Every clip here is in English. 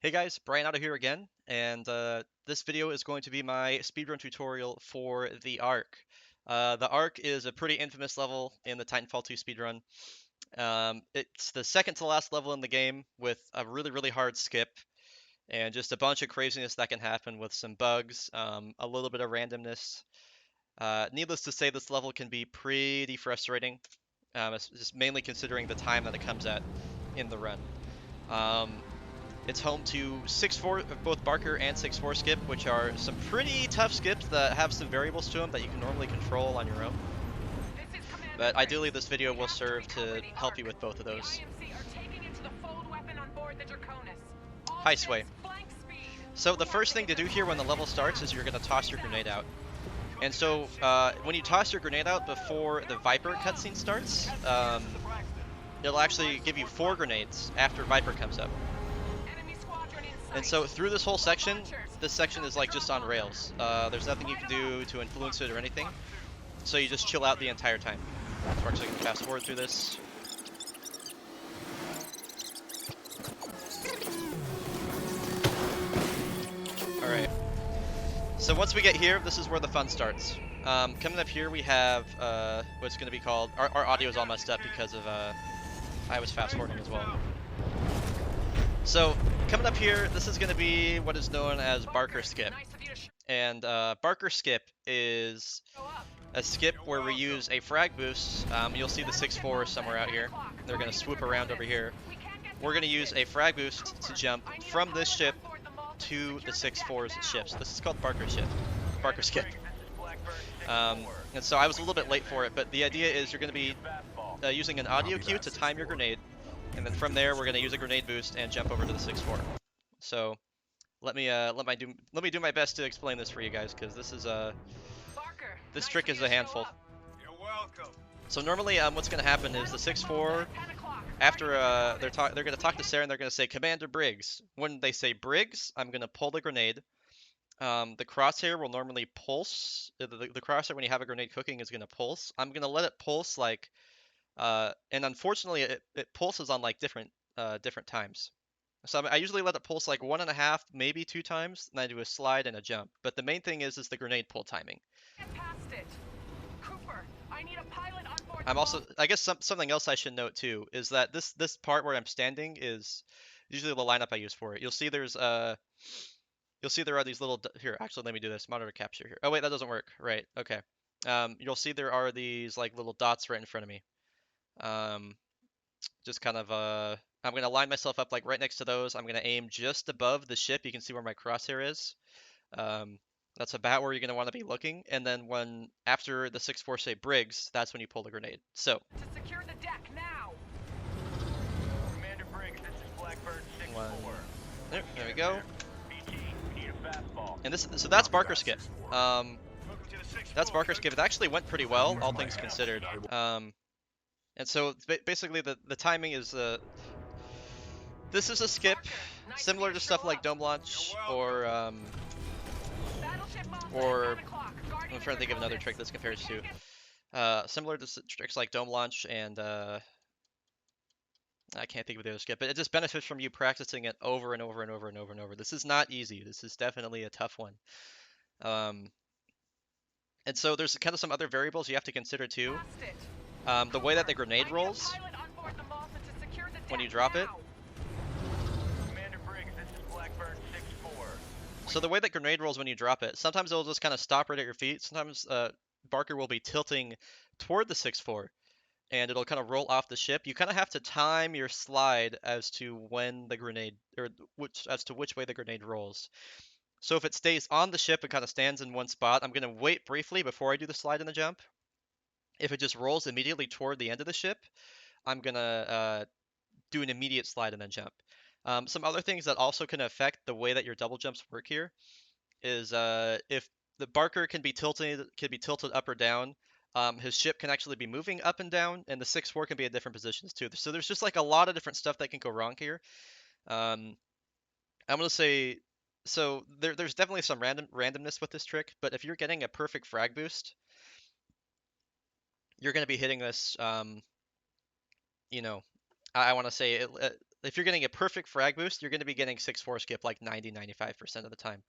Hey guys, bryonato here again, and this video is going to be my speedrun tutorial for the Ark. The Ark is a pretty infamous level in the Titanfall 2 speedrun. It's the second to last level in the game with a really hard skip and just a bunch of craziness that can happen with some bugs, a little bit of randomness. Needless to say, this level can be pretty frustrating, it's just mainly considering the time that it comes at in the run. Um, it's home to 6-4, both Barker and 6-4 skip, which are some pretty tough skips that have some variables to them that you can normally control on your own. But ideally this video will serve to help you with both of those. Hi Sway. So the first thing to do here when the level starts is you're going to toss your grenade out. And so when you toss your grenade out before the Viper cutscene starts, it'll actually give you 4 grenades after Viper comes up. And so through this whole section, this section is like just on rails. There's nothing you can do to influence it or anything. So you just chill out the entire time. So we're actually going to fast forward through this. Alright. So once we get here, this is where the fun starts. Coming up here we have what's going to be called, our audio is all messed up because of I was fast forwarding as well. So coming up here, this is going to be what is known as Barker skip. And Barker skip is a skip where we use a frag boost. You'll see the 6-4 somewhere out here. They're going to swoop around over here. We're going to use a frag boost to jump from this ship to the 6-4's ships. This is called Barker skip. And so I was a little bit late for it, but the idea is you're going to be using an audio cue to time your grenade, and then from there we're going to use a grenade boost and jump over to the 6-4. So let me do my best to explain this for you guys, because this is this trick is a handful. You're welcome. So normally, what's going to happen is the 6-4, after they're going to talk to Sarah and they're going to say Commander Briggs. When they say Briggs, I'm going to pull the grenade. The crosshair will normally pulse. The crosshair when you have a grenade cooking is going to pulse. I'm going to let it pulse like, and unfortunately it pulses on like different times. So I usually let it pulse like 1.5, maybe 2 times, and I do a slide and a jump. But the main thing is the grenade pull timing. I'm also, I guess something else I should note too is that this part where I'm standing is usually the lineup I use for it. You'll see there are these little here. Actually, let me do this monitor capture here. Oh wait, that doesn't work. Right. Okay. You'll see there are these like little dots right in front of me. Just kind of I'm gonna line myself up like right next to those. I'm gonna aim just above the ship. You can see where my crosshair is. That's about where you're going to want to be looking, and then when after the 6-4 say Briggs, that's when you pull the grenade. So to secure the deck now. Commander Briggs, this is Blackbird 6-4. There we go. BT, we need a fastball. And so that's Barker skip. That's Barker skip. It actually went pretty well, all things considered. And so basically the timing is this is a skip similar to stuff like Dome Launch or I'm trying to think of another trick this compares to. Similar to tricks like Dome Launch and I can't think of the other skip, but it just benefits from you practicing it over and over and over and over and over. This is not easy. This is definitely a tough one. And so there's kind of some other variables you have to consider too. The way that the grenade rolls when you drop it. So the way that grenade rolls when you drop it, sometimes it'll just kind of stop right at your feet. Sometimes Barker will be tilting toward the 6-4, and it'll kind of roll off the ship. You kind of have to time your slide as to when the grenade, or which way the grenade rolls. So if it stays on the ship and kind of stands in one spot, I'm going to wait briefly before I do the slide and the jump. If it just rolls immediately toward the end of the ship, I'm going to do an immediate slide and then jump. Some other things that also can affect the way that your double jumps work here is if the Barker can be tilted up or down, his ship can actually be moving up and down, and the 6-4 can be at different positions too. So there's just like a lot of different stuff that can go wrong here. I'm gonna say, so there's definitely some randomness with this trick, but if you're getting a perfect frag boost, you're gonna be hitting this, you know, I want to say if you're getting a perfect frag boost, you're going to be getting 6-4 skip like 90-95% of the time.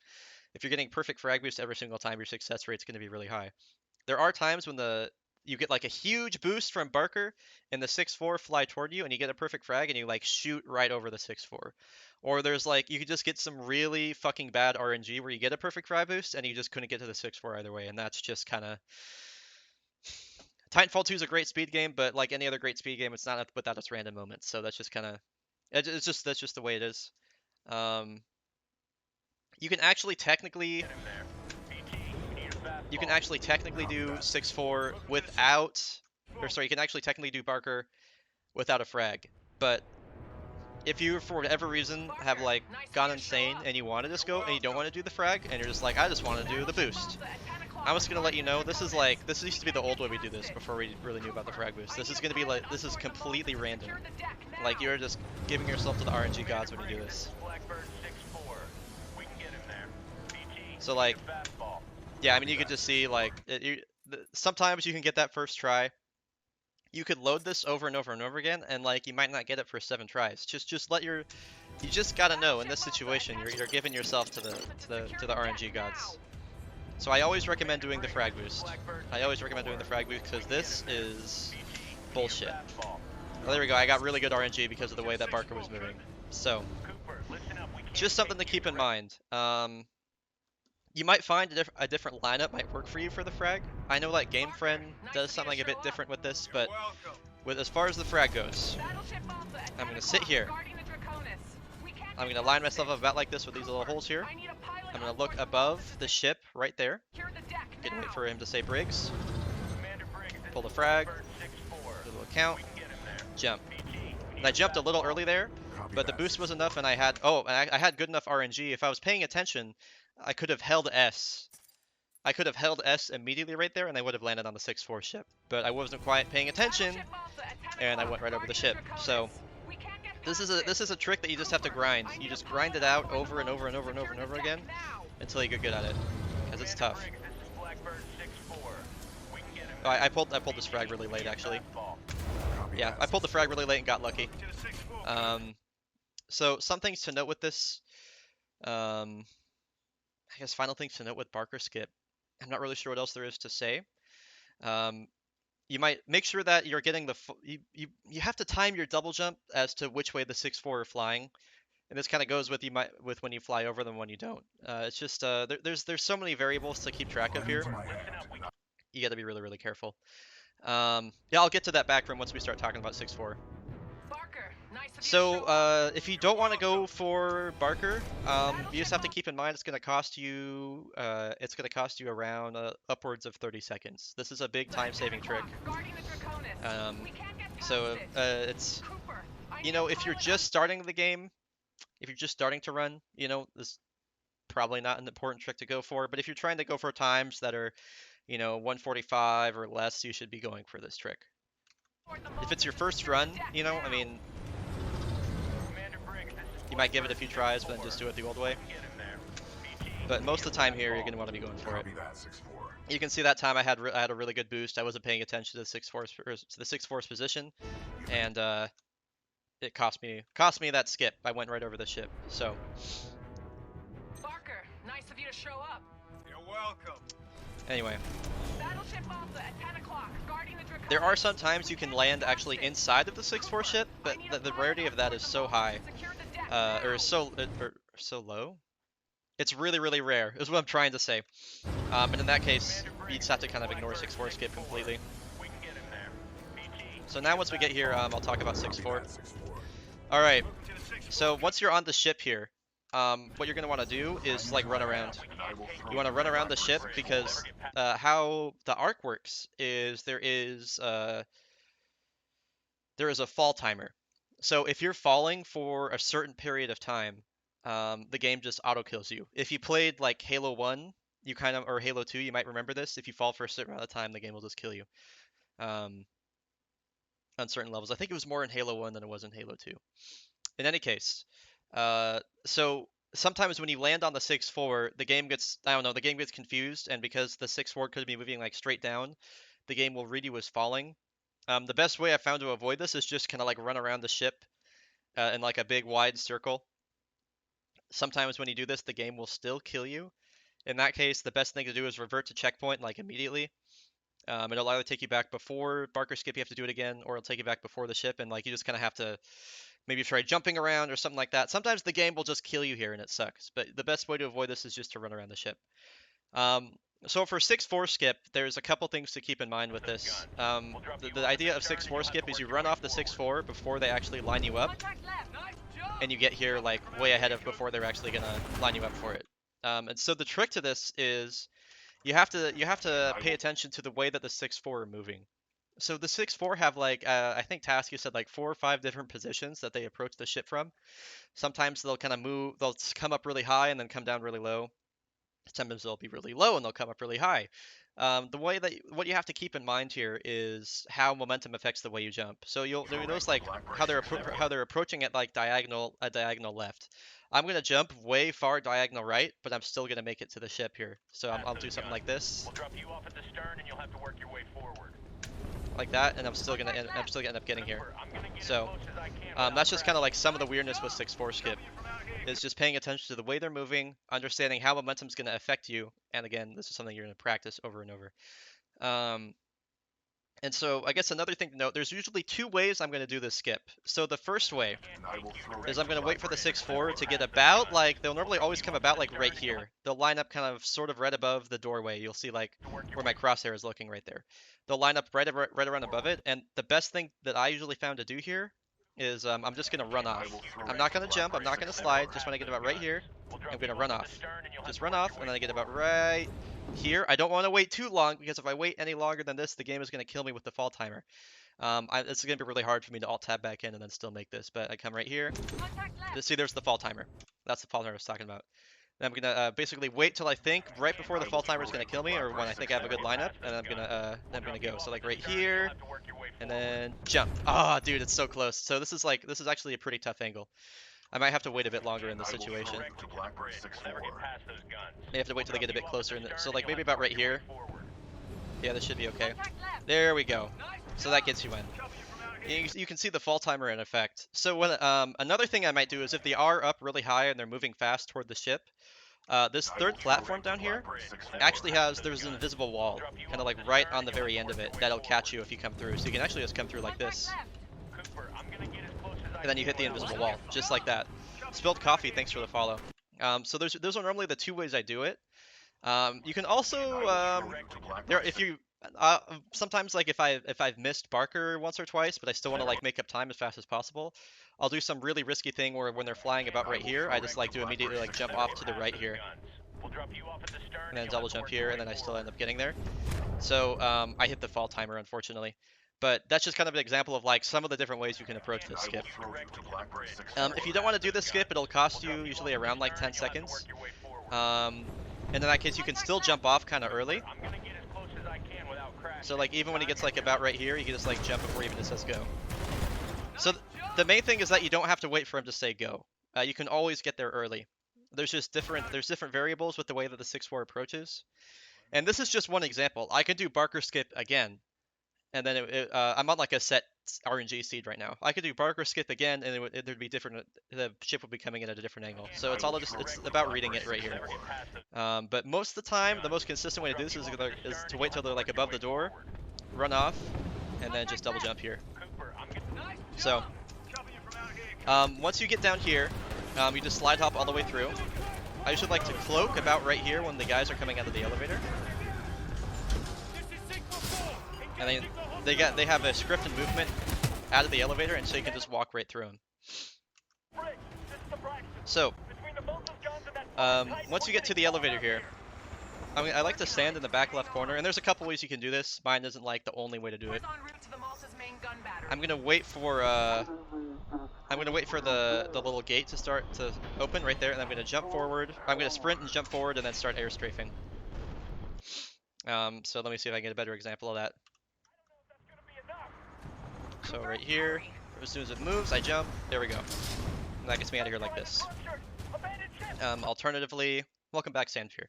If you're getting perfect frag boost every single time, your success rate's going to be really high. There are times when you get like a huge boost from Barker and the 6-4 fly toward you and you get a perfect frag and you like shoot right over the 6-4. Or there's like you could just get some really fucking bad RNG where you get a perfect frag boost and you just couldn't get to the 6-4 either way, and that's just kind of Titanfall 2 is a great speed game, but like any other great speed game, it's not without its random moments. So that's just kind of that's just the way it is. Um, you can actually technically do 6-4 without, or sorry, you can actually technically do Barker without a frag. But if you, for whatever reason, have like gone insane and you want to just go and you don't want to do the frag and you're just like, I just want to do the boost, I'm just gonna let you know this used to be the old way we do this before we really knew about the frag boost. This is gonna be like, this is completely random. Like you're just giving yourself to the RNG gods when you do this. So like, yeah, I mean you could just see like sometimes you can get that first try. You could load this over and over and over again, and like you might not get it for 7 tries. You just gotta know in this situation you're giving yourself to the RNG gods. So I always recommend doing the frag boost. I always recommend doing the frag boost because this is bullshit. Well, there we go. I got really good RNG because of the way that Barker was moving. So, just something to keep in mind. You might find a different lineup might work for you for the frag. I know like Game Friend does something a bit different with this, but as far as the frag goes, I'm gonna sit here. I'm gonna line myself up about like this with these little holes here. I'm gonna look above the ship right there. Gonna wait for him to say Briggs. Pull the frag. Do a little count. Jump. And I jumped a little early there, but the boost was enough, and I had good enough RNG. If I was paying attention, I could have held S. I could have held S immediately right there, and I would have landed on the 6-4 ship. But I wasn't quite paying attention, and I went right over the ship. So this is a trick that you just have to grind. You just grind it out over and over and over and over and over again until you get good at it, because it's tough. Oh, I pulled this frag really late actually. Yeah, I pulled the frag really late and got lucky. So some things to note with this. I guess final things to note with Barker skip. I'm not really sure what else there is to say. You might make sure that you're getting the you have to time your double jump as to which way the 6-4 are flying, and this kind of goes with when you fly over them when you don't. It's just there's so many variables to keep track of here. You got to be really careful. Yeah, I'll get to that back room once we start talking about 6-4. So if you don't want to go for Barker, you just have to keep in mind it's going to cost you around upwards of 30 seconds. This is a big time-saving trick. It's, you know, if you're just starting the game, if you're just starting to run, you know, this is probably not an important trick to go for. But if you're trying to go for times that are, you know, 145 or less, you should be going for this trick. If it's your first run, you know, I mean, you might give it a few tries, but then just do it the old way. But most of the time here, you're going to want to be going for it. You can see that time I had a really good boost. I wasn't paying attention to the 6-4's position, and it cost me that skip. I went right over the ship. So. Barker, nice of you to show up. You're welcome. Anyway. Battleship Alpha at 10 o'clock. Guarding the Draconis. There are some times you can land actually inside of the 6-4 ship, but the rarity of that is so high, or so low. It's really rare, is what I'm trying to say. And in that case, you just have to kind of ignore 6-4 skip completely. So now once we get here, I'll talk about 6-4. Alright, so once you're on the ship here, what you're going to want to do is like run around. You want to run around the ship because how the arc works is there is a fall timer. So if you're falling for a certain period of time, the game just auto kills you. If you played like Halo 1, or Halo 2, you might remember this. If you fall for a certain amount of time, the game will just kill you. On certain levels. I think it was more in Halo 1 than it was in Halo 2. In any case, so sometimes when you land on the 6-4, the game gets confused, and because the 6-4 could be moving like straight down, the game will read you as falling. The best way I found to avoid this is just kind of like run around the ship in like a big wide circle. Sometimes when you do this, the game will still kill you. In that case, the best thing to do is revert to checkpoint like immediately. It'll either take you back before Barker skip, you have to do it again, or it'll take you back before the ship, and like you just kind of have to maybe try jumping around or something like that. Sometimes the game will just kill you here and it sucks, but the best way to avoid this is just to run around the ship. Um, so for 6-4 skip, there's a couple things to keep in mind with this. The idea of 6-4 skip is you run off the 6-4 before they actually line you up, and you get here like way ahead of before they're actually gonna line you up for it. And so the trick to this is you have to pay attention to the way that the 6-4 are moving. So the 6-4 have like I think Tasky said like 4 or 5 different positions that they approach the ship from. Sometimes they'll kind of move, they'll come up really high and then come down really low. Sometimes they'll be really low and they'll come up really high. The way that what you have to keep in mind here is how momentum affects the way you jump. So you'll notice like how they're approaching it like diagonal left. I'm gonna jump way far diagonal right, but I'm still gonna make it to the ship here. So I'll do something like this. We'll drop you off at the stern, and you'll have to work your way forward. Like that, and I'm still gonna end up getting here. So that's just kind of like some of the weirdness with 6-4 skip. Is just paying attention to the way they're moving, understanding how momentum's going to affect you, and again, this is something you're going to practice over and over. And so I guess another thing to note, there's usually 2 ways I'm going to do this skip. So the first way is I'm going to wait for the 6-4 to get about, like, they'll normally always come about, like, right here. They'll line up kind of sort of right above the doorway. You'll see, like, where my crosshair is looking right there. They'll line up right around above it, and the best thing that I usually found to do here is I'm just going to run off. I'm not going to jump, I'm not going to slide, just when I get about right here, I'm going to run off. Just run off, and then I get about right here. I don't want to wait too long, because if I wait any longer than this, the game is going to kill me with the fall timer. It's going to be really hard for me to alt-tab back in and then still make this, but I come right here. See, there's the fall timer. That's the fall timer I was talking about. And I'm going to basically wait till I think right before the fall timer is going to kill me, or when I think I have a good lineup, and I'm going to go. So like right here, and then jump. Ah, dude, it's so close. So this is actually a pretty tough angle. I might have to wait a bit longer in this situation. May have to wait till they get a bit closer. So like maybe about right here. Yeah, this should be okay. There we go. So that gets you in. You can see the fall timer in effect. So when another thing I might do is if they are up really high and they're moving fast toward the ship, this third platform down here actually there's an invisible wall, kind of like right on the very end of it, that'll catch you if you come through. So you can actually just come through like this. And then you hit the invisible wall, just like that. Spilled Coffee, thanks for the follow. So those are normally the 2 ways I do it. You can also, sometimes like if I've missed Barker once or twice, but I still want to like make up time as fast as possible, I'll do some really risky thing where when they're flying about right here, I just like to immediately like jump off to the right here, and then double jump here, and then I still end up getting there. So I hit the fall timer, unfortunately. But that's just kind of an example of like some of the different ways you can approach this skip. If you don't want to do this skip, it'll cost you usually around like 10 seconds. And in that case, you can still jump off kind of early. So like even when he gets like about right here, you can just like jump before he even says go. So the main thing is that you don't have to wait for him to say go. You can always get there early. There's different variables with the way that the 6-4 approaches. And this is just one example. I could do Barker skip again. And then I'm on like a set RNG seed right now. I could do Barker skip again, and there'd be different. The ship would be coming in at a different angle. So it's about reading it right here. But most of the time, the most consistent way to do this is to wait till they're like above the door, run off, and then just double jump here. So once you get down here, you just slide hop all the way through. I usually like to cloak about right here when the guys are coming out of the elevator. And then they have a scripted movement out of the elevator, and so you can just walk right through them. So once you get to the elevator here, I like to stand in the back left corner, and there's a couple ways you can do this. Mine isn't like the only way to do it. I'm gonna wait for the little gate to start to open right there, and I'm gonna jump forward. I'm gonna sprint and jump forward, and then start air strafing. So let me see if I can get a better example of that. So right here, as soon as it moves, I jump. There we go. And that gets me out of here like this. Alternatively, welcome back, Sandfear.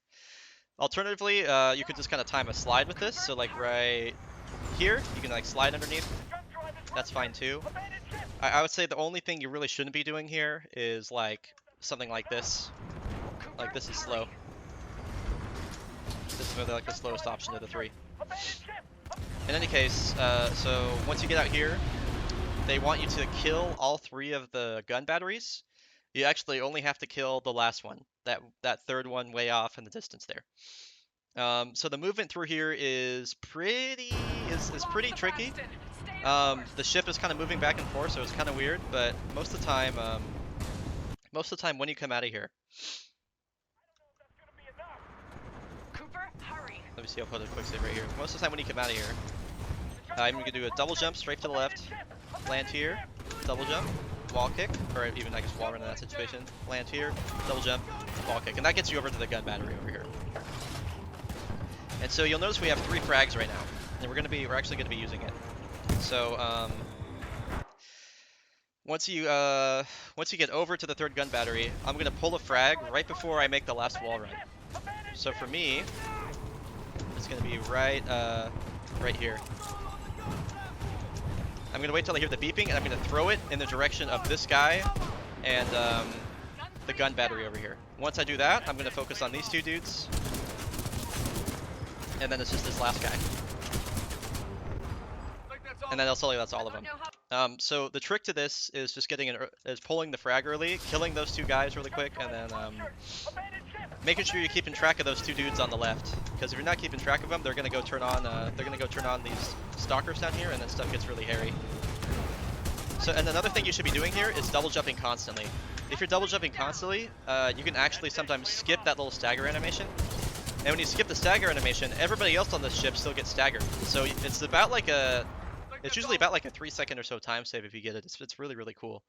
Alternatively, you could just kind of time a slide with this. So like right here, you can like slide underneath, that's fine too. I would say the only thing you really shouldn't be doing here is like something like this. Like this is slow. This is really like the slowest option of the three. In any case, so once you get out here, they want you to kill all 3 of the gun batteries. You actually only have to kill the last one, that third one way off in the distance there. So the movement through here is pretty tricky. The ship is kind of moving back and forth, so it's kind of weird. But most of the time when you come out of here, let me see. I'll put a quick save right here. Most of the time when you come out of here, I'm gonna do a double jump straight to the left, land here, double jump, wall kick, or even I guess wall run in that situation. Land here, double jump, wall kick, and that gets you over to the gun battery over here. And so you'll notice we have 3 frags right now, and we're actually gonna be using it. So once you get over to the 3rd gun battery, I'm gonna pull a frag right before I make the last wall run. So for me, it's gonna be right here. I'm gonna wait till I hear the beeping, and I'm gonna throw it in the direction of this guy and the gun battery over here. Once I do that, I'm gonna focus on these 2 dudes. And then it's just this last guy. And then I'll tell you that's all of them. So the trick to this is just pulling the frag early, killing those 2 guys really quick, and then making sure you're keeping track of those 2 dudes on the left. Because if you're not keeping track of them, they're gonna go turn on these stalkers down here, and then stuff gets really hairy. So, and another thing you should be doing here is double jumping constantly. If you're double jumping constantly, you can actually sometimes skip that little stagger animation. And when you skip the stagger animation, everybody else on this ship still gets staggered. So it's usually about like a 3-second or so time save if you get it. It's really, really cool.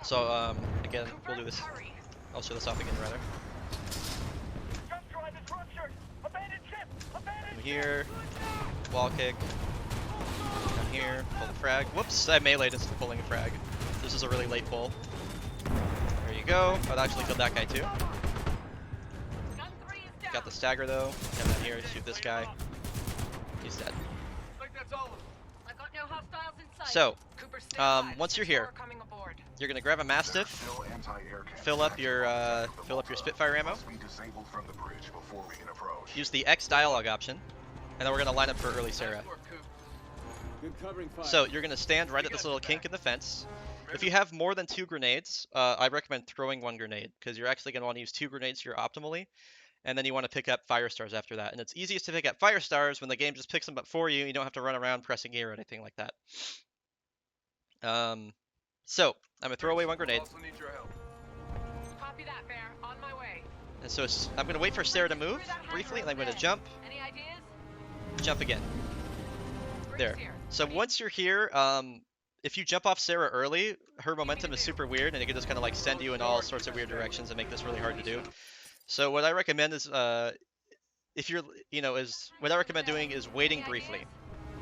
So again, we'll do this. I'll show this off again rather. Come here, wall kick. Come here, pull the frag. Whoops, I meleeed instead of pulling a frag. This is a really late pull. There you go. I'd actually killed that guy too. Got the stagger though. Come down here, shoot this guy. He's dead. So, once you're here, you're gonna grab a Mastiff, fill up your Spitfire ammo, use the X dialogue option, and then we're gonna line up for early Sarah. So you're gonna stand right at this little kink in the fence. If you have more than 2 grenades, I recommend throwing 1 grenade because you're actually gonna want to use 2 grenades here optimally. And then you want to pick up fire stars after that. And it's easiest to pick up fire stars when the game just picks them up for you. You don't have to run around pressing E or anything like that. So I'm gonna throw away 1 grenade. Copy that, Bear. On my way. And so I'm gonna wait for Sarah to move briefly, and I'm gonna jump. Any ideas? Jump again. There. So once you're here, if you jump off Sarah early, her momentum is super weird, and it can just kind of like send you in all sorts of weird directions and make this really hard to do. So what I recommend is, what I recommend doing is waiting briefly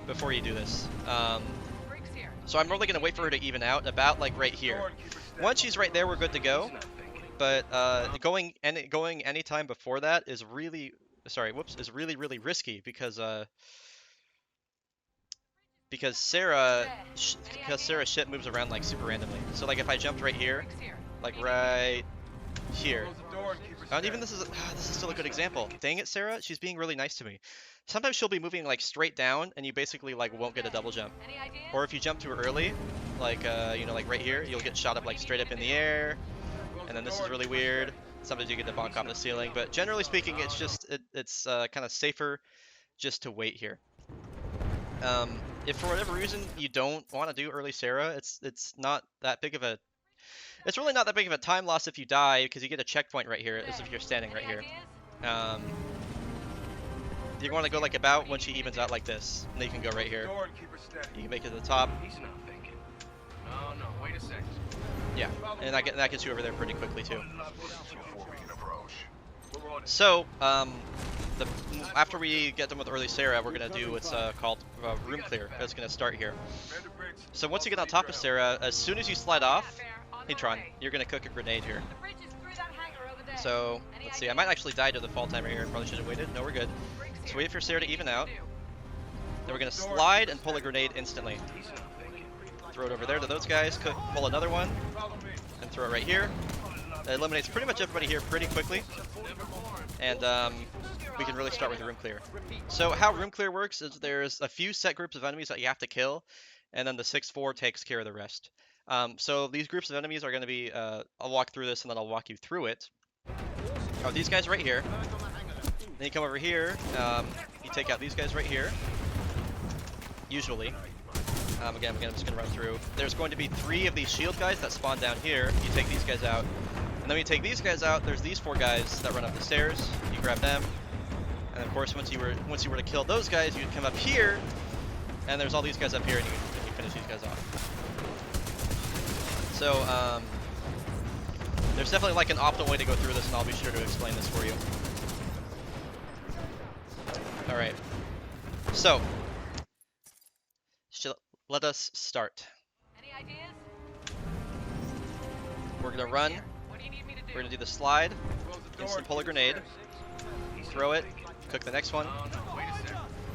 before you do this. So I'm really gonna wait for her to even out about like right here. Once she's right there, we're good to go. But going any time before that is really risky because Sarah's ship moves around like super randomly. So like if I jumped right here, like right here. And even this is still a good example. Dang it, Sarah, she's being really nice to me. Sometimes she'll be moving like straight down, and you basically like won't get a double jump. Or if you jump too early, like like right here, you'll get shot up like straight up in the air. And then this is really weird. Sometimes you get to bonk off the ceiling, but generally speaking, it's just it's kind of safer just to wait here. If for whatever reason you don't want to do early Sarah, it's not that big of a It's really not that big of a time loss if you die, because you get a checkpoint right here, as if you're standing right here. You want to go like about when she evens out like this, and then you can go right here. You can make it to the top. He's not thinking. No, wait a second. Yeah, and that gets you over there pretty quickly too. So, after we get done with early Sarah, we're gonna do what's called room clear. It's gonna start here. So once you get on top of Sarah, as soon as you slide off, hey Tron, you're gonna cook a grenade here. So let's see, I might actually die to the fall timer here. Probably should have waited. No, we're good. So wait for Sarah to even out. Then we're gonna slide and pull a grenade instantly. Throw it over there to those guys. Pull another one and throw it right here. That eliminates pretty much everybody here pretty quickly, and we can really start with room clear. So how room clear works is there's a few set groups of enemies that you have to kill, and then the 6-4 takes care of the rest. So these groups of enemies are going to be, I'll walk through this and then I'll walk you through it. Oh, these guys right here. Then you come over here, you take out these guys right here, usually. Again, I'm just going to run through. There's going to be 3 of these shield guys that spawn down here. You take these guys out. And then when you take these guys out, there's these 4 guys that run up the stairs. You grab them. And of course, once you were to kill those guys, you'd come up here. And there's all these guys up here, and you finish these guys off. So, there's definitely like an optimal way to go through this, and I'll be sure to explain this for you. Alright. So, let us start. Any ideas? We're gonna run. What do you need me to do? We're gonna do the slide. Instant pull a grenade. Throw it. Cook the next one.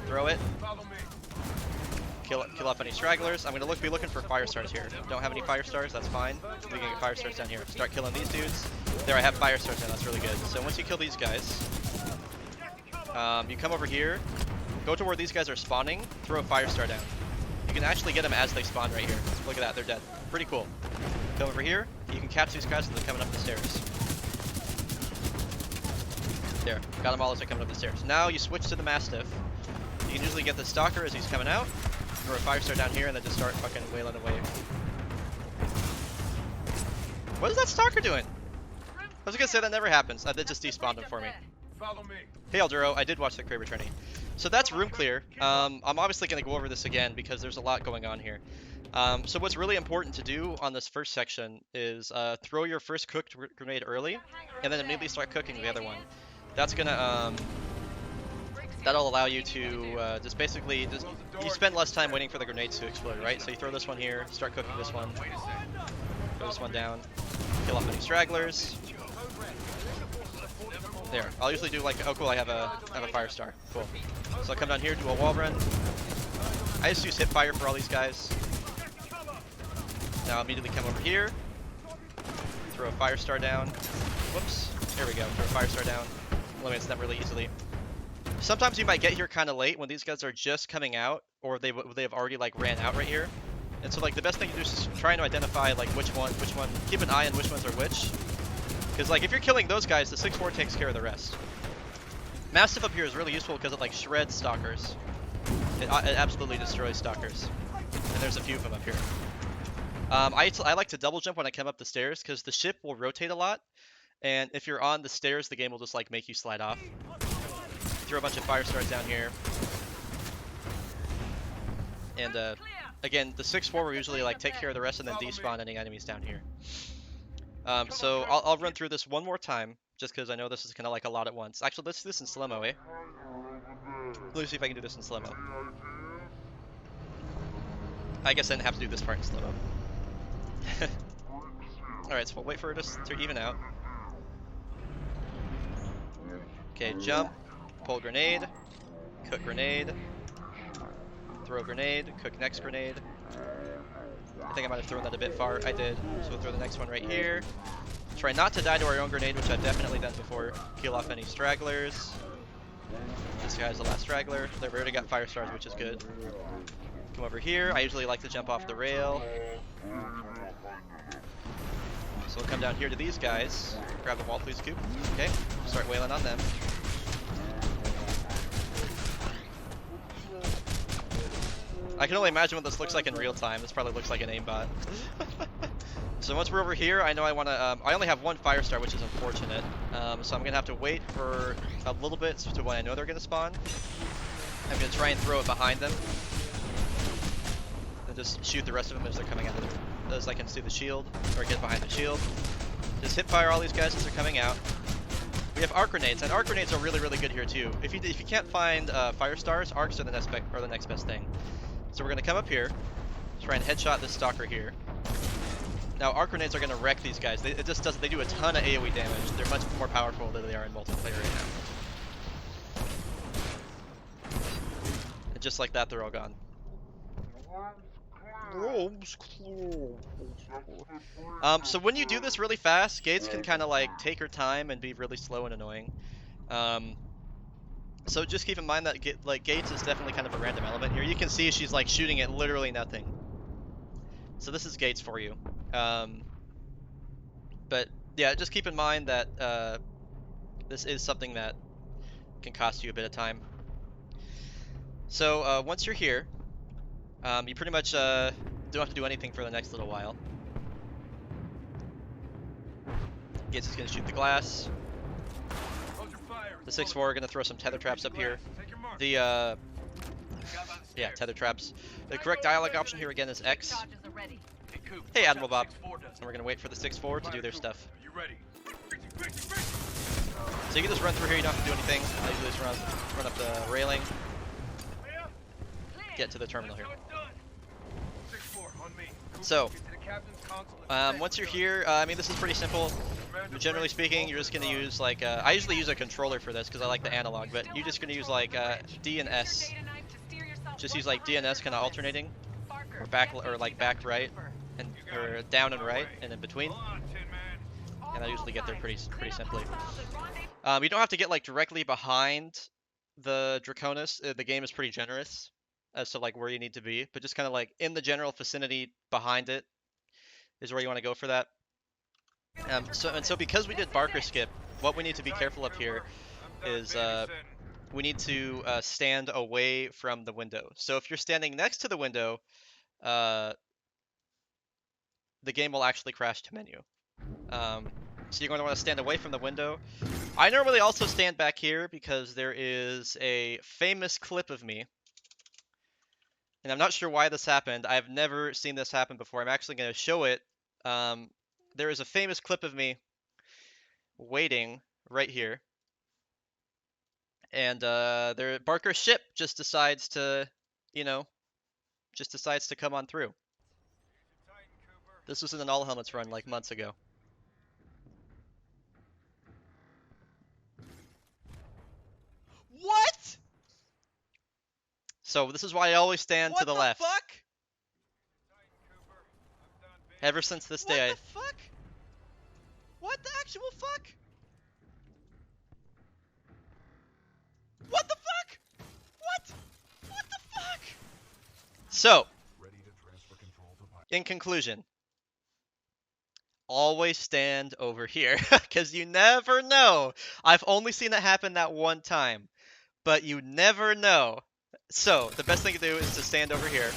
Throw it. Kill off any stragglers. I'm gonna be looking for fire stars here. Don't have any fire stars, that's fine. We can get fire stars down here. Start killing these dudes. There, I have fire stars now. That's really good. So once you kill these guys, you come over here, go to where these guys are spawning, throw a fire star down. You can actually get them as they spawn right here. Look at that, they're dead. Pretty cool. Come over here, you can catch these guys as they're coming up the stairs. There, got them all as they're coming up the stairs. Now you switch to the Mastiff. You can usually get the Stalker as he's coming out, throw a fire star down here, and then just start fucking wailing away. What is that Stalker doing? I was gonna say that never happens. That just despawned him for me. Follow me. Hey Elduro, I did watch the Crave Returning. So that's room clear. I'm obviously going to go over this again because there's a lot going on here. So what's really important to do on this first section is throw your first cooked grenade early, and then immediately start cooking the other one. That's gonna that'll allow you to just basically you spend less time waiting for the grenades to explode, right? So you throw this one here, start cooking this one, throw this one down, kill off any stragglers. There. I'll usually do like, oh cool, I have a fire star. Cool. So I'll come down here, do a wall run. I just use hip fire for all these guys. Now I'll immediately come over here, throw a fire star down. Whoops. There we go. Throw a fire star down. Eliminates them really easily. Sometimes you might get here kind of late when these guys are just coming out, or they have already like ran out right here. And so like the best thing to do is just try to identify like which one. Keep an eye on which ones are which. Because like if you're killing those guys, the 6-4 takes care of the rest. Mastiff up here is really useful because it like shreds stalkers. It absolutely destroys stalkers. And there's a few of them up here. I like to double jump when I come up the stairs because the ship will rotate a lot. And if you're on the stairs, the game will just like make you slide off. Throw a bunch of fire stars down here. And again, the 6-4 will usually like take care of the rest and then despawn any enemies down here. So I'll run through this one more time, just because I know this is kind of like a lot at once. Actually, let's do this in slow-mo, eh? Let me see if I can do this in slow-mo. I guess I didn't have to do this part in slow-mo. Alright, so we'll wait for it to even out. Okay, jump, pull grenade, cook grenade, throw grenade, cook next grenade. I think I might have thrown that a bit far. I did. So we'll throw the next one right here. Try not to die to our own grenade, which I've definitely done before. Peel off any stragglers. This guy's the last straggler. They've already got fire stars, which is good. Come over here. I usually like to jump off the rail. So we'll come down here to these guys. Grab the wall, please, Coop. Okay. Start wailing on them. I can only imagine what this looks like in real time. This probably looks like an aimbot. So once we're over here, I know I want to, I only have one fire star, which is unfortunate. So I'm going to have to wait for a little bit to when I know they're going to spawn. I'm going to try and throw it behind them. And just shoot the rest of them as they're coming out of there. As I can see the shield, or get behind the shield. Just hip fire all these guys as they're coming out. We have arc grenades, and arc grenades are really, really good here too. If you can't find fire stars, arcs are the next best thing. So we're going to come up here, try and headshot this stalker here. Now arc grenades are going to wreck these guys. They do a ton of AoE damage. They're much more powerful than they are in multiplayer right now. And just like that, they're all gone. So when you do this really fast, Gates can kind of like take her time and be really slow and annoying. So just keep in mind that Gates is definitely kind of a random element here. You can see she's like shooting at literally nothing. So this is Gates for you. But yeah, just keep in mind that this is something that can cost you a bit of time. So once you're here, you pretty much don't have to do anything for the next little while. Gates is going to shoot the glass. The 6-4 are going to throw some tether traps up here. The yeah, tether traps. The correct dialogue option here again is X. Hey, Admiral Bob. And we're going to wait for the 6-4 to do their stuff. So you can just run through here, you don't have to do anything. I usually just run up the railing. Get to the terminal here. So, once you're here, I mean, this is pretty simple. Generally speaking, you're just going to use like, I usually use a controller for this because I like the analog, but you're just going to use like D and S. Just use like D and S kind of alternating, or back right, and or down and right, and in between. And I usually get there pretty simply. You don't have to get like directly behind the Draconis. The game is pretty generous as to like where you need to be, but just kind of like in the general vicinity behind it is where you want to go for that. So because we did Barker skip, what we need to be careful of here is we need to stand away from the window. So if you're standing next to the window, the game will actually crash to menu. So you're going to want to stand away from the window. I normally also stand back here because there is a famous clip of me. And I'm not sure why this happened. I've never seen this happen before. I'm actually going to show it. There is a famous clip of me waiting right here. And Barker's ship just decides to, you know, come on through. This was in an all helmets run like months ago. What? So this is why I always stand to the left. What the fuck? Ever since this day. What the fuck? What the actual fuck? What the fuck? What? What the fuck? So, in conclusion, always stand over here, because you never know. I've only seen it happen that one time, but you never know. So, the best thing to do is to stand over here.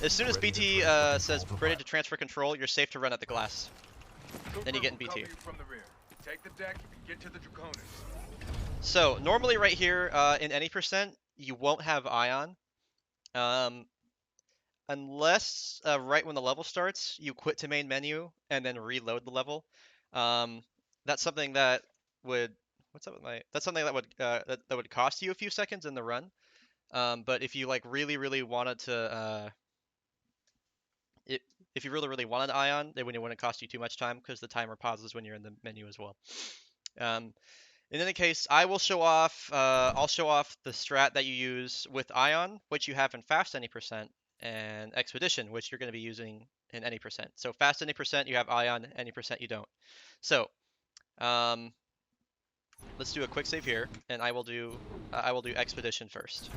As soon as BT says ready to transfer control, you're safe to run at the glass. Then you get in BT. Take the deck and get to the Draconis. So, normally right here, in any percent, you won't have Ion. Unless right when the level starts, you quit to main menu and then reload the level. That's something that would that's something that would that would cost you a few seconds in the run. But if you like really wanted to if you really wanted Ion, then it wouldn't cost you too much time because the timer pauses when you're in the menu as well. In any case, I will show off. I'll show off the strat that you use with Ion, which you have in fast any percent, and Expedition, which you're going to be using in any percent. So fast any percent, you have Ion. Any percent, you don't. So, let's do a quick save here, and I will do Expedition first.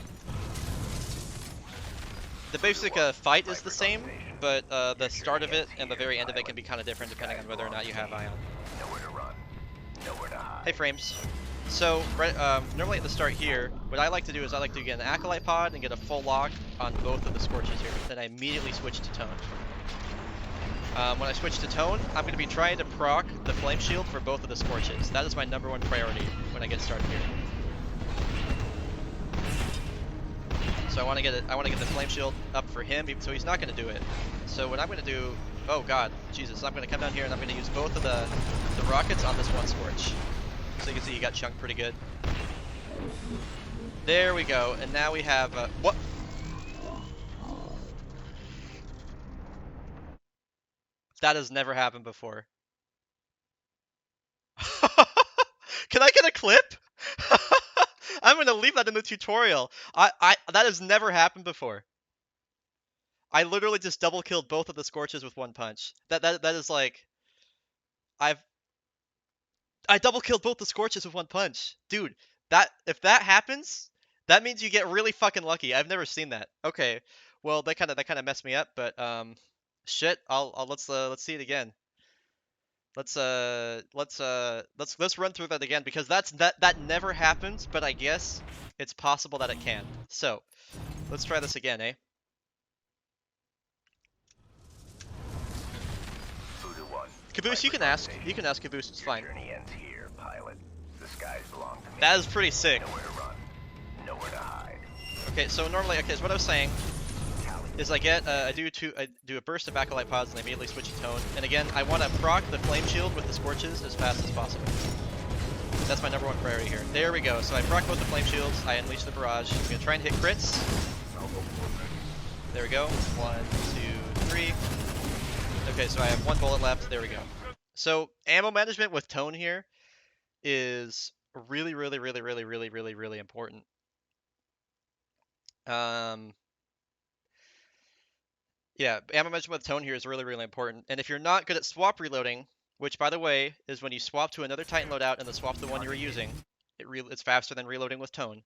The basic fight is the same, but the start of it and the very end of it can be kind of different depending on whether or not you have Ion. Hey Frames. So, normally at the start here, what I like to do is I like to get an Acolyte pod and get a full lock on both of the Scorches here. Then I immediately switch to Tone. When I switch to Tone, I'm going to be trying to proc the Flame Shield for both of the Scorches. That is my #1 priority when I get started here. So I want to get the Flame Shield up for him, so he's not going to do it. So what I'm going to do, oh god, Jesus, I'm going to come down here and I'm going to use both of the rockets on this one Scorch. So you can see he got chunked pretty good. There we go, and now we have, what? That has never happened before. Can I get a clip? I'm gonna leave that in the tutorial. That has never happened before. I literally just double killed both of the Scorches with one punch. That is like, I double killed both the Scorches with one punch, dude. If that happens, that means you get really fucking lucky. I've never seen that. Okay, well that kind of messed me up, but shit. Let's see it again. Let's run through that again because that never happens, but I guess it's possible that it can. So let's try this again, eh? Caboose, you can ask. You can ask Caboose. It's fine. Here, pilot. The skies belong to me. That is pretty sick. Nowhere to run, nowhere to hide. Okay, so normally, okay, so what I was saying is I do a burst of acolyte pods and I immediately switch to tone. And again, I want to proc the flame shield with the Scorches as fast as possible. That's my number one priority here. There we go. So I proc both the flame shields. I unleash the barrage. I'm gonna try and hit crits. There we go. 1, 2, 3. Okay, so I have 1 bullet left. There we go. So ammo management with tone here is really important. Yeah, ammo management with tone here is really important. And if you're not good at swap reloading, which by the way is when you swap to another Titan loadout and then swap the one you were using, it's faster than reloading with tone,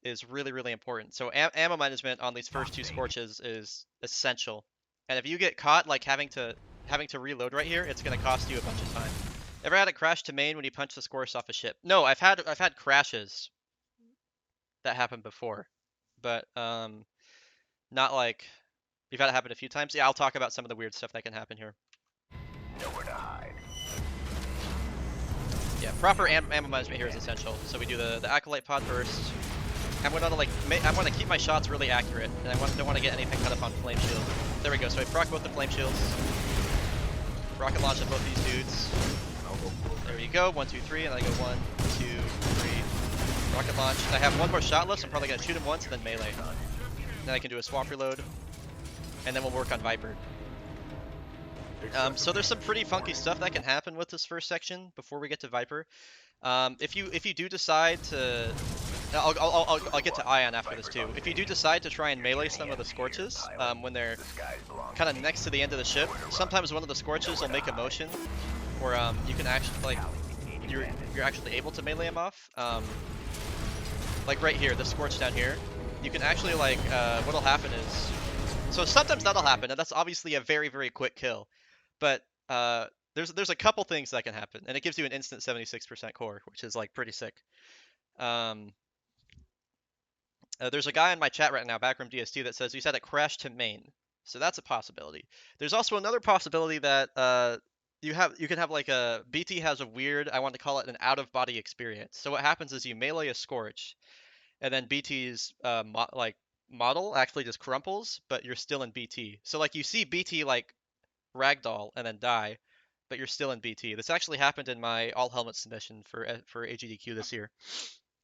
is really important. So ammo management on these first 2 Scorches is essential. And if you get caught like having to reload right here, it's gonna cost you a bunch of time. Ever had a crash to main when you punch the Scorch off a ship? No, I've had crashes that happened before, but not like you've had it happen a few times. Yeah, I'll talk about some of the weird stuff that can happen here. Nowhere to hide. Yeah, proper ammo management here is essential. So we do the acolyte pod first. I'm gonna I want to keep my shots really accurate, and don't want to get anything cut up on flame shield. There we go. So I proc both the flame shields. Rocket launch at both these dudes. There you go. 1, 2, 3, and I go 1, 2, 3. Rocket launch. I have 1 more shot left. So I'm probably gonna shoot him once and then melee. Then I can do a swap reload, and then we'll work on Viper. So there's some pretty funky stuff that can happen with this first section before we get to Viper. If you do decide to, I'll get to Ion after this too. If you do decide to try and melee some of the Scorches when they're kind of next to the end of the ship, sometimes one of the Scorches will make a motion where you can actually you're actually able to melee him off. Like right here, the Scorch down here, you can actually what'll happen is, so sometimes that'll happen, and that's obviously a very quick kill, but there's a couple things that can happen, and it gives you an instant 76% core, which is like pretty sick. There's a guy in my chat right now, Backroom DST, that says you said it crashed to main, so that's a possibility. There's also another possibility that you can have like a BT has a weird, I want to call it an out-of-body experience. So what happens is you melee a Scorch, and then BT's model actually just crumples, but you're still in BT. So like you see BT like ragdoll and then die, but you're still in BT. This actually happened in my all helmet submission for AGDQ this year,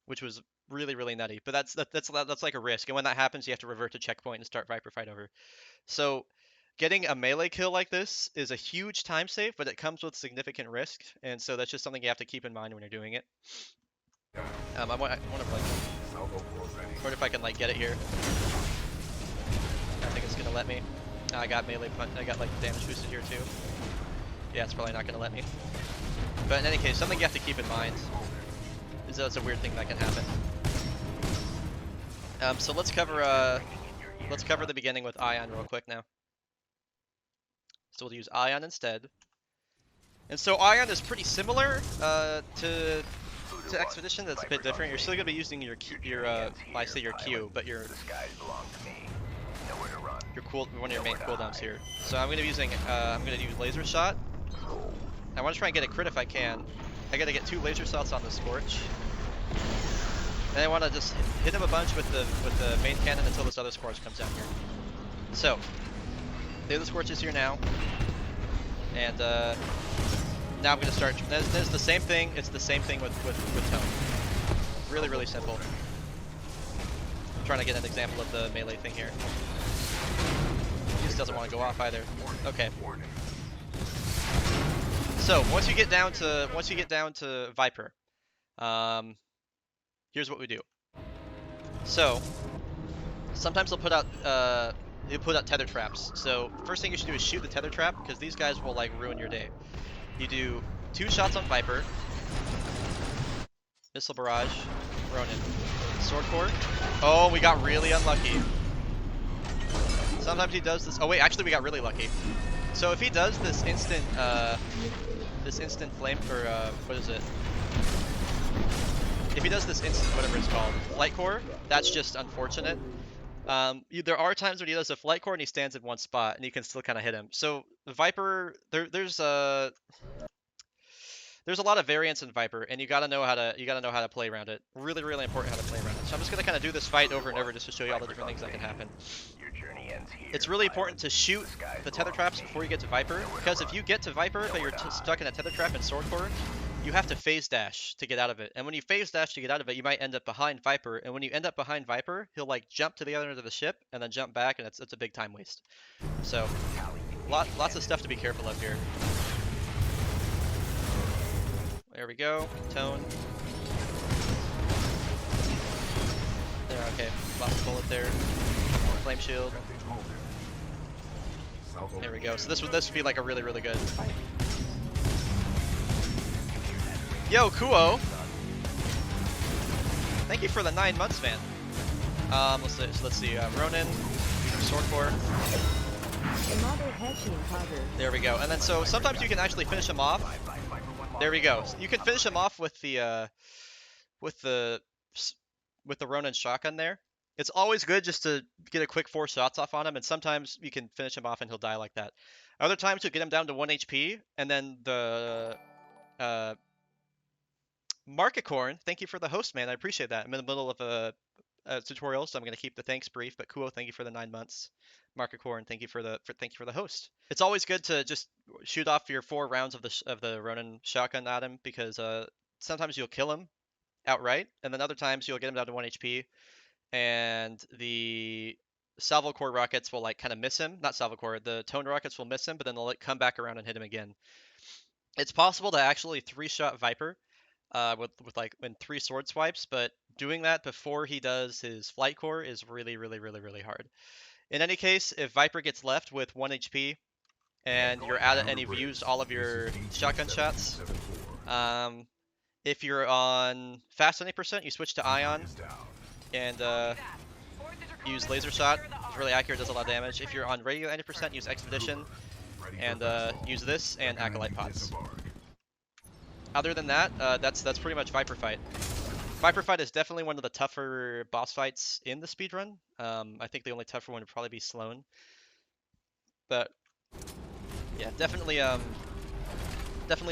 which was really nutty. But that's like a risk, and when that happens, you have to revert to checkpoint and start Viper fight over. So getting a melee kill like this is a huge time save, but it comes with significant risk, and so that's just something you have to keep in mind when you're doing it. I want to wonder if I can like get it here. I think it's gonna let me. I got melee punch. I got like damage boosted here too. Yeah, it's probably not gonna let me. But in any case, something you have to keep in mind is that's a weird thing that can happen. So let's cover the beginning with Ion real quick now. So we'll use Ion instead. And so Ion is pretty similar to Expedition. That's a bit different. You're still gonna be using your I say your Q, but your one of your main cooldowns here. So I'm gonna be using I'm gonna use laser shot. I want to try and get a crit if I can. I gotta get 2 laser shots on the Scorch. And I want to just hit him a bunch with the main cannon until this other Scorch comes down here. So the other Scorch is here now, and now I'm gonna start. There's the same thing. It's the same thing with tone. Really simple. I'm trying to get an example of the melee thing here. He just doesn't want to go off either. Okay. So once you get down to Viper, here's what we do. So sometimes they'll put out tether traps. So first thing you should do is shoot the tether trap, because these guys will like ruin your day. You do 2 shots on Viper, missile barrage, Ronin, sword core. Oh, we got really unlucky. Sometimes he does this. Oh wait, actually we got really lucky. So if he does this instant flame, or what is it? If he does this instant, whatever it's called, flight core, that's just unfortunate. There are times when he does a flight core and he stands in one spot and you can still kind of hit him. So the Viper, there's a lot of variance in Viper, and you gotta know how to play around it. Really, really important how to play around it. So I'm just gonna kind of do this fight over and over just to show you all the different things that can happen. Your journey ends here. It's really important to shoot the tether traps before you get to Viper, because if you get to Viper but you're stuck in a tether trap in sword core, you have to phase dash to get out of it. And when you phase dash to get out of it, you might end up behind Viper. And when you end up behind Viper, he'll like jump to the other end of the ship and then jump back, and it's a big time waste. So lots of stuff to be careful of here. There we go. Tone. There, okay. Lost a bullet there. Flame shield. There we go. So this would be like a really, really good fight. Yo, Kuo! Thank you for the 9 months, man. Let's see. Ronin, sword core. There we go. And then so sometimes you can actually finish him off. There we go. You can finish him off with the Ronin shotgun there. It's always good just to get a quick 4 shots off on him, and sometimes you can finish him off and he'll die like that. Other times you'll get him down to 1 HP, and then the Markicorn, thank you for the host, man. I appreciate that. I'm in the middle of a tutorial, so I'm gonna keep the thanks brief. But Kuo, thank you for the 9 months. Markicorn, thank you for the host. It's always good to just shoot off your 4 rounds of the Ronin shotgun at him, because sometimes you'll kill him outright, and then other times you'll get him down to 1 HP, and the salvo core rockets will like kind of miss him. Not salvo core, the tone rockets will miss him, but then they'll like come back around and hit him again. It's possible to actually 3-shot Viper with like in 3 sword swipes, but doing that before he does his flight core is really, really, really, really hard. In any case, if Viper gets left with 1 HP and you're at it and you've used all of your shotgun shots, if you're on fast 90%, you switch to Ion and use laser shot. It's really accurate, does a lot of damage. If you're on radio 90%, use expedition and use this and acolyte pots. Other than that, that's pretty much Viper fight. Viper fight is definitely one of the tougher boss fights in the speedrun. I think the only tougher one would probably be Sloan. But yeah, definitely a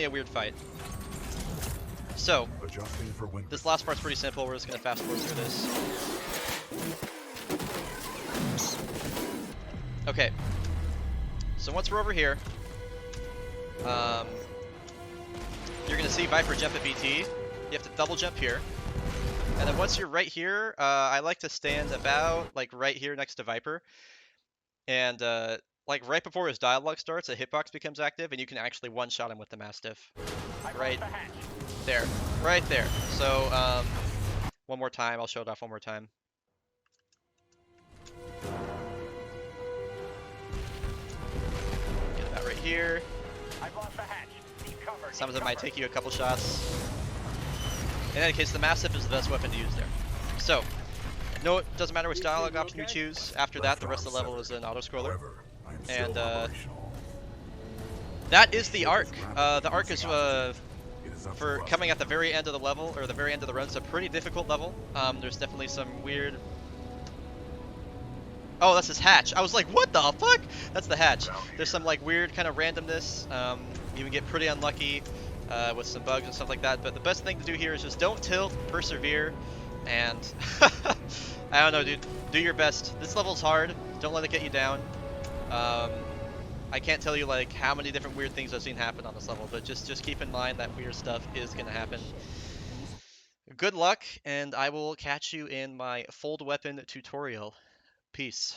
weird fight. So this last part's pretty simple. We're just gonna fast forward through this. Okay. So once we're over here, you're gonna see Viper jump at BT. You have to double jump here. And then once you're right here, I like to stand about like right here next to Viper. And like right before his dialogue starts, a hitbox becomes active, and you can actually one-shot him with the Mastiff. Right there. Right there. So one more time, I'll show it off one more time. Get about right here. Some of them might take you a couple shots. In any case, the Mastiff is the best weapon to use there. So, no, it doesn't matter which dialogue option you choose. After that, the rest of the level is an auto-scroller. And that is the arc. The arc is for coming at the very end of the level, or the very end of the run. It's a pretty difficult level. There's definitely some weird... Oh, that's his hatch. I was like, what the fuck? That's the hatch. There's some like weird kind of randomness. You can get pretty unlucky with some bugs and stuff like that. But the best thing to do here is just don't tilt, persevere, and I don't know, dude. Do your best. This level's hard. Don't let it get you down. I can't tell you like how many different weird things I've seen happen on this level, but just keep in mind that weird stuff is gonna happen. Good luck, and I will catch you in my fold weapon tutorial. Peace.